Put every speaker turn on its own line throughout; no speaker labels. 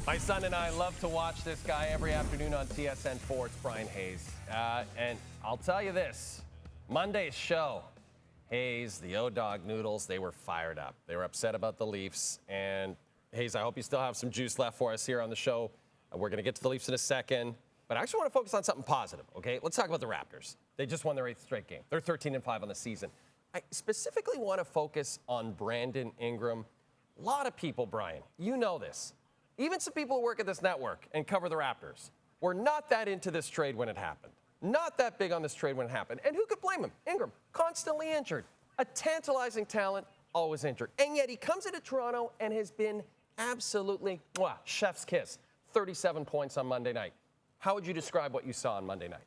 My son and I love to watch this guy every afternoon on TSN4. It's Bryan Hayes. And I'll tell you this, Monday's show, Hayes, the O-Dog Noodles, they were fired up. They were upset about the Leafs. And Hayes, I hope you still have some juice left for us here on the show. We're going to get to the Leafs in a second. But I actually want to focus on something positive, okay? Let's talk about the Raptors. They just won their 8th straight game. They're 13-5 on the season. I specifically want to focus on Brandon Ingram. A lot of people, Brian, you know this. Even some people who work at this network and cover the Raptors were not that into this trade when it happened. Not that big on this trade when it happened. And who could blame him? Ingram, constantly injured. A tantalizing talent, always injured. And yet he comes into Toronto and has been absolutely, chef's kiss. 37 points on Monday night. How would you describe what you saw on Monday night?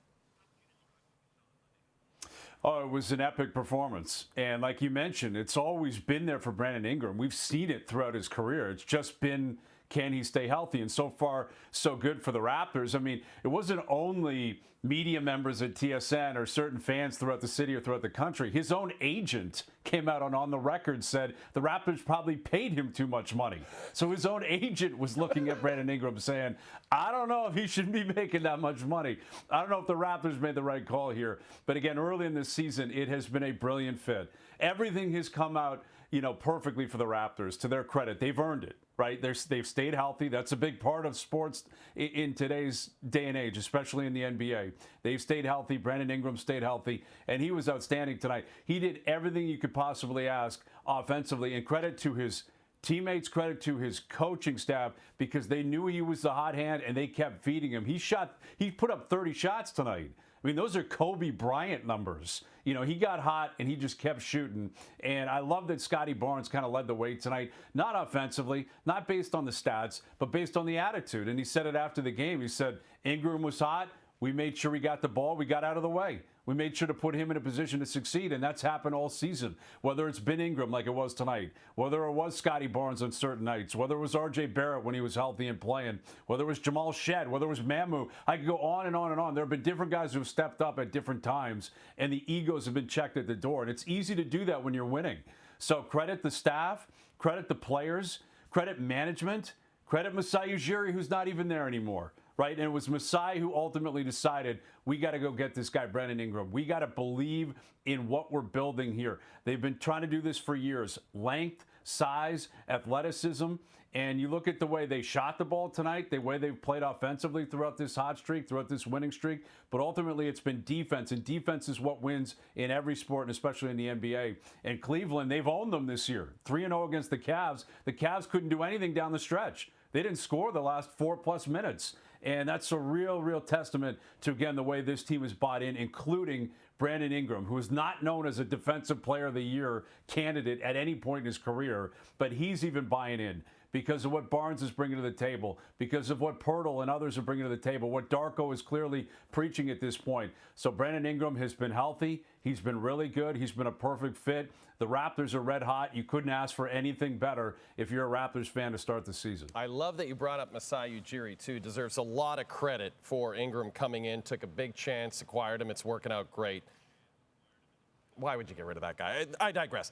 Oh, it was an epic performance. And like you mentioned, it's always been there for Brandon Ingram. We've seen it throughout his career. It's just been, can he stay healthy? And so far, so good for the Raptors. I mean, it wasn't only media members at TSN or certain fans throughout the city or throughout the country. His own agent came out on the record, said the Raptors probably paid him too much money. So his own agent was looking at Brandon Ingram saying, I don't know if he should be making that much money. I don't know if the Raptors made the right call here. But again, early in this season, it has been a brilliant fit. Everything has come out, perfectly for the Raptors. To their credit, they've earned it, right? They've stayed healthy. That's a big part of sports in today's day and age, especially in the NBA. They've stayed healthy. Brandon Ingram stayed healthy, and he was outstanding tonight. He did everything you could possibly ask offensively, and credit to his teammates, credit to his coaching staff, because they knew he was the hot hand and they kept feeding him. He put up 30 shots tonight. I mean, those are Kobe Bryant numbers. He got hot and he just kept shooting. And I love that Scotty Barnes kind of led the way tonight, not offensively, not based on the stats, but based on the attitude. And he said it after the game. He said, Ingram was hot. We made sure we got the ball. We got out of the way. We made sure to put him in a position to succeed, and that's happened all season. Whether it's been Ingram like it was tonight, whether it was Scotty Barnes on certain nights, whether it was R.J. Barrett when he was healthy and playing, whether it was Jamal Shed, whether it was Mamu. I could go on and on and on. There have been different guys who have stepped up at different times, and the egos have been checked at the door. And it's easy to do that when you're winning. So credit the staff, credit the players, credit management, credit Masai Ujiri, who's not even there anymore. Right? And it was Masai who ultimately decided, we got to go get this guy, Brandon Ingram. We got to believe in what we're building here. They've been trying to do this for years. Length, size, athleticism. And you look at the way they shot the ball tonight, the way they've played offensively throughout this hot streak, throughout this winning streak. But ultimately, it's been defense. And defense is what wins in every sport, and especially in the NBA. And Cleveland, they've owned them this year. 3-0 against the Cavs. The Cavs couldn't do anything down the stretch. They didn't score the last 4+ minutes. And that's a real testament to, again, the way this team is bought in, including Brandon Ingram, who is not known as a Defensive Player of the Year candidate at any point in his career, but he's even buying in because of what Barnes is bringing to the table, because of what Pirtle and others are bringing to the table, what Darko is clearly preaching at this point. So Brandon Ingram has been healthy. He's been really good. He's been a perfect fit. The Raptors are red hot. You couldn't ask for anything better if you're a Raptors fan to start the season.
I love that you brought up Masai Ujiri, too. Deserves a lot of credit for Ingram coming in, took a big chance, acquired him. It's working out great. Why would you get rid of that guy? I digress.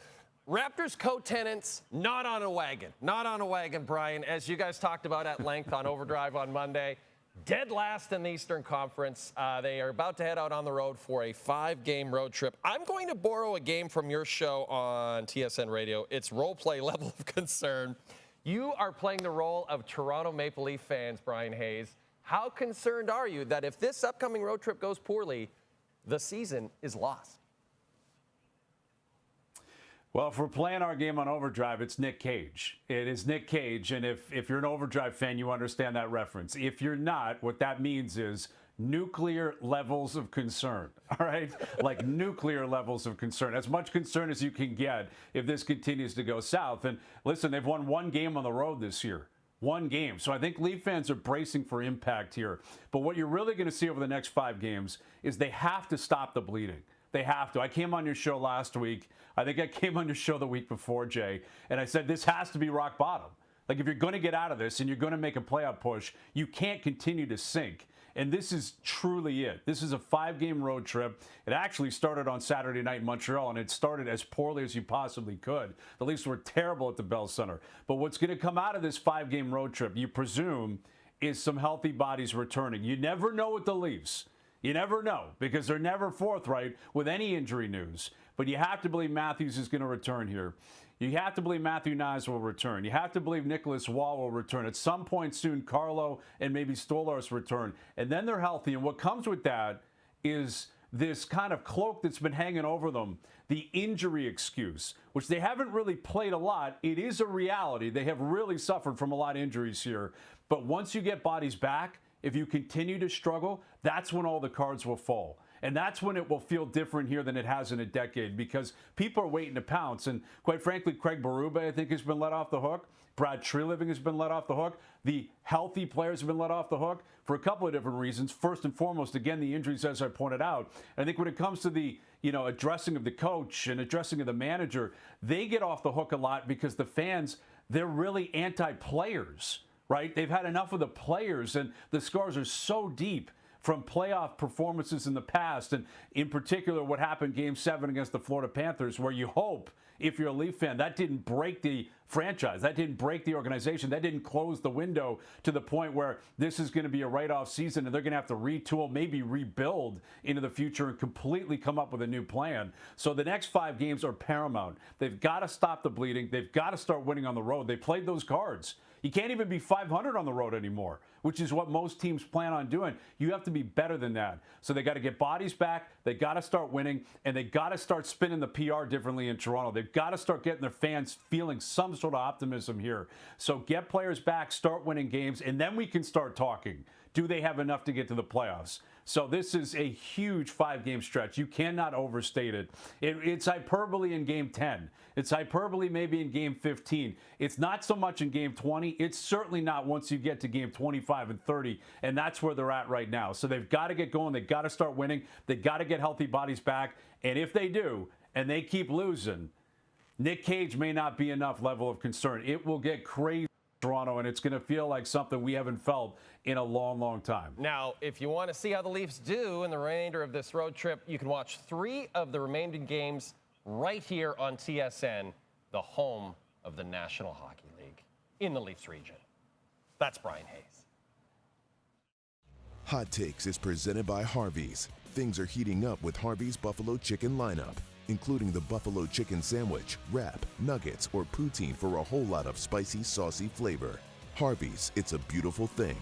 Raptors co-tenants, not on a wagon. Not on a wagon, Brian, as you guys talked about at length on Overdrive on Monday. Dead last in the Eastern Conference. They are about to head out on the road for a 5-game road trip. I'm going to borrow a game from your show on TSN Radio. It's role play level of concern. You are playing the role of Toronto Maple Leaf fans, Bryan Hayes. How concerned are you that if this upcoming road trip goes poorly, the season is lost?
Well, if we're playing our game on Overdrive, it's Nick Cage. It is Nick Cage, and if you're an Overdrive fan, you understand that reference. If you're not, what that means is nuclear levels of concern, all right? Like nuclear levels of concern. As much concern as you can get if this continues to go south. And listen, they've won 1 game on the road this year. 1 game. So I think Leaf fans are bracing for impact here. But what you're really going to see over the next 5 games is they have to stop the bleeding. They have to. I came on your show last week. I think I came on your show the week before, Jay, and I said this has to be rock bottom. Like if you're going to get out of this and you're going to make a playoff push, you can't continue to sink. And this is truly it. This is a 5-game road trip. It actually started on Saturday night in Montreal, and it started as poorly as you possibly could. The Leafs were terrible at the Bell Center. But what's going to come out of this 5-game road trip, you presume, is some healthy bodies returning. You never know with the Leafs. You never know, because they're never forthright with any injury news. But you have to believe Matthews is going to return here. You have to believe Matthew Nyes will return. You have to believe Nicholas Wall will return. At some point soon, Carlo and maybe Stolarz return. And then they're healthy. And what comes with that is this kind of cloak that's been hanging over them, the injury excuse, which they haven't really played a lot. It is a reality. They have really suffered from a lot of injuries here. But once you get bodies back, if you continue to struggle, that's when all the cards will fall. And that's when it will feel different here than it has in a decade, because people are waiting to pounce. And quite frankly, Craig Berube, I think, has been let off the hook. Brad Treliving has been let off the hook. The healthy players have been let off the hook for a couple of different reasons. First and foremost, again, the injuries, as I pointed out. I think when it comes to the addressing of the coach and addressing of the manager, they get off the hook a lot because the fans, they're really anti-players, right? They've had enough of the players, and the scars are so deep from playoff performances in the past, and in particular what happened Game 7 against the Florida Panthers, where you hope, if you're a Leaf fan, that didn't break the franchise, that didn't break the organization, that didn't close the window to the point where this is going to be a write-off season and they're going to have to retool, maybe rebuild into the future and completely come up with a new plan. So the next 5 games are paramount. They've got to stop the bleeding. They've got to start winning on the road. They played those cards. You can't even be 500 on the road anymore, which is what most teams plan on doing. You have to be better than that. So they got to get bodies back, they got to start winning, and they got to start spinning the PR differently in Toronto. They've got to start getting their fans feeling some sort of optimism here. So get players back, start winning games, and then we can start talking. Do they have enough to get to the playoffs? So this is a huge 5-game stretch. You cannot overstate it. It's hyperbole in Game 10. It's hyperbole maybe in Game 15. It's not so much in Game 20. It's certainly not once you get to Game 25 and 30, and that's where they're at right now. So they've got to get going. They've got to start winning. They've got to get healthy bodies back. And if they do, and they keep losing, Nick Cage may not be enough level of concern. It will get crazy. Toronto, and it's going to feel like something we haven't felt in a long, long time.
Now, if you want to see how the Leafs do in the remainder of this road trip, you can watch 3 of the remaining games right here on TSN, the home of the National Hockey League in the Leafs region. That's Bryan Hayes.
Hot Takes is presented by Harvey's. Things are heating up with Harvey's Buffalo Chicken lineup, including the buffalo chicken sandwich, wrap, nuggets, or poutine for a whole lot of spicy, saucy flavor. Harvey's, it's a beautiful thing.